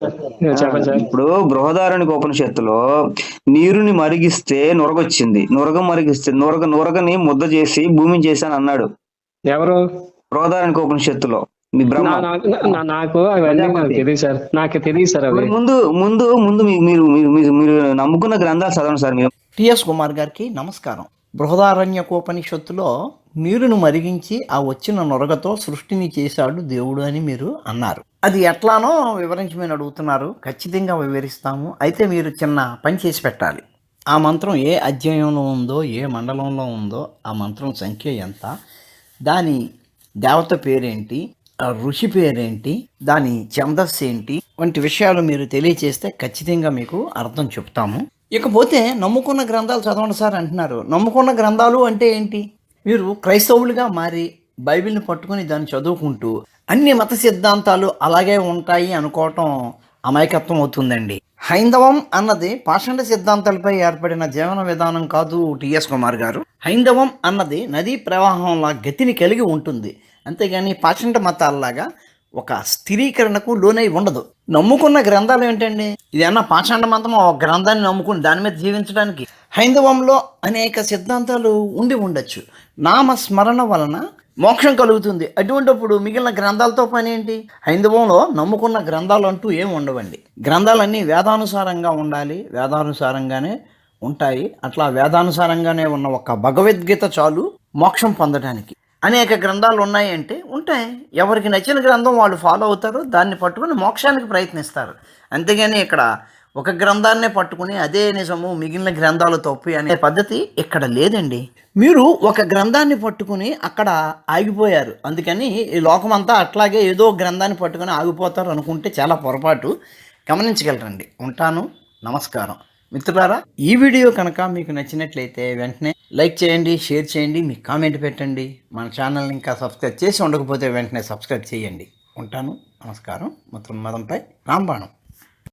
చెప్పండి సార్. ఇప్పుడు బృహదారణ్యక ఉపనిషత్తులో నీరుని మరిగిస్తే నురగొచ్చింది. నురగ మరిగిస్తే నురగని ముద్ద చేసి భూమిని చేశాను అన్నాడు ఎవరు? బృహదారణ్యక ఉపనిషత్తులో మీ బ్రహ్మ నాకు అవన్నీ నాకు ప్రజాపతి. తెలియదు సార్. నాకు తెలియదు సార్ అవి. మరి ముందు ముందు ముందు మీరు మీరు మీరు మీరు నమ్ముకున్న గ్రంథాలు చదవండి సార్. మీరు టిఎస్ కుమార్ గారికి నమస్కారం. బృహదారణ్యకోపనిషత్తులో నీరును మరిగించి ఆ వచ్చిన నొరగతో సృష్టిని చేశాడు దేవుడు అని మీరు అన్నారు. అది ఎట్లానో వివరించమని అడుగుతున్నారు. ఖచ్చితంగా వివరిస్తాము. అయితే మీరు చిన్న పని చేసి పెట్టాలి. ఆ మంత్రం ఏ అధ్యాయంలో ఉందో, ఏ మండలంలో ఉందో, ఆ మంత్రం సంఖ్య ఎంత, దాని దేవత పేరేంటి, ఆ ఋషి పేరేంటి, దాని ఛందస్సు ఏంటి వంటి విషయాలు మీరు తెలియచేస్తే ఖచ్చితంగా మీకు అర్థం చెప్తాము. ఇకపోతే నమ్ముకున్న గ్రంథాలు చదవండి సార్ అంటున్నారు. నమ్ముకున్న గ్రంథాలు అంటే ఏంటి? మీరు క్రైస్తవులుగా మారి బైబిల్ని పట్టుకుని దాన్ని చదువుకుంటూ అన్ని మత సిద్ధాంతాలు అలాగే ఉంటాయి అనుకోవటం అమాయకత్వం అవుతుందండి. హైందవం అన్నది పాషండ సిద్ధాంతాలపై ఏర్పడిన జీవన విధానం కాదు టిఎస్ కుమార్ గారు. హైందవం అన్నది నదీ ప్రవాహంలా గతిని కలిగి ఉంటుంది, అంతేగాని పాషండ మతాల్లాగా ఒక స్థిరీకరణకు లోనై ఉండదు. నమ్ముకున్న గ్రంథాలు ఏంటండి? ఇది అన్న పాషాండ మతం ఒక గ్రంథాన్ని నమ్ముకుని దాని మీద జీవించడానికి. హైందవంలో అనేక సిద్ధాంతాలు ఉండి ఉండొచ్చు. నామస్మరణ వలన మోక్షం కలుగుతుంది. అటువంటిప్పుడు మిగిలిన గ్రంథాలతో పని ఏంటి? హైందవంలో నమ్ముకున్న గ్రంథాలు అంటూ ఏమి ఉండవండి. గ్రంథాలన్నీ వేదానుసారంగా ఉండాలి, వేదానుసారంగానే ఉంటాయి. అట్లా వేదానుసారంగానే ఉన్న ఒక భగవద్గీత చాలు మోక్షం పొందడానికి. అనేక గ్రంథాలు ఉన్నాయి అంటే ఉంటాయి. ఎవరికి నచ్చిన గ్రంథం వాళ్ళు ఫాలో అవుతారు, దాన్ని పట్టుకుని మోక్షానికి ప్రయత్నిస్తారు. అంతేగాని ఇక్కడ ఒక గ్రంథాన్నే పట్టుకుని అదే నిజము మిగిలిన గ్రంథాలు తప్పు అనే పద్ధతి ఇక్కడ లేదండి. మీరు ఒక గ్రంథాన్ని పట్టుకుని అక్కడ ఆగిపోయారు, అందుకని ఈ లోకమంతా అట్లాగే ఏదో గ్రంథాన్ని పట్టుకుని ఆగిపోతారు అనుకుంటే చాలా పొరపాటు. గమనించగలరండి. ఉంటాను. నమస్కారం. మిత్రులారా, ఈ వీడియో కనుక మీకు నచ్చినట్లయితే వెంటనే లైక్ చేయండి, షేర్ చేయండి, మీ కామెంట్ పెట్టండి. మన ఛానల్ని ఇంకా సబ్స్క్రైబ్ చేసి ఉండకపోతే వెంటనే సబ్స్క్రైబ్ చేయండి. ఉంటాను. నమస్కారం. మొత్తం మదంపై రాంబాణం.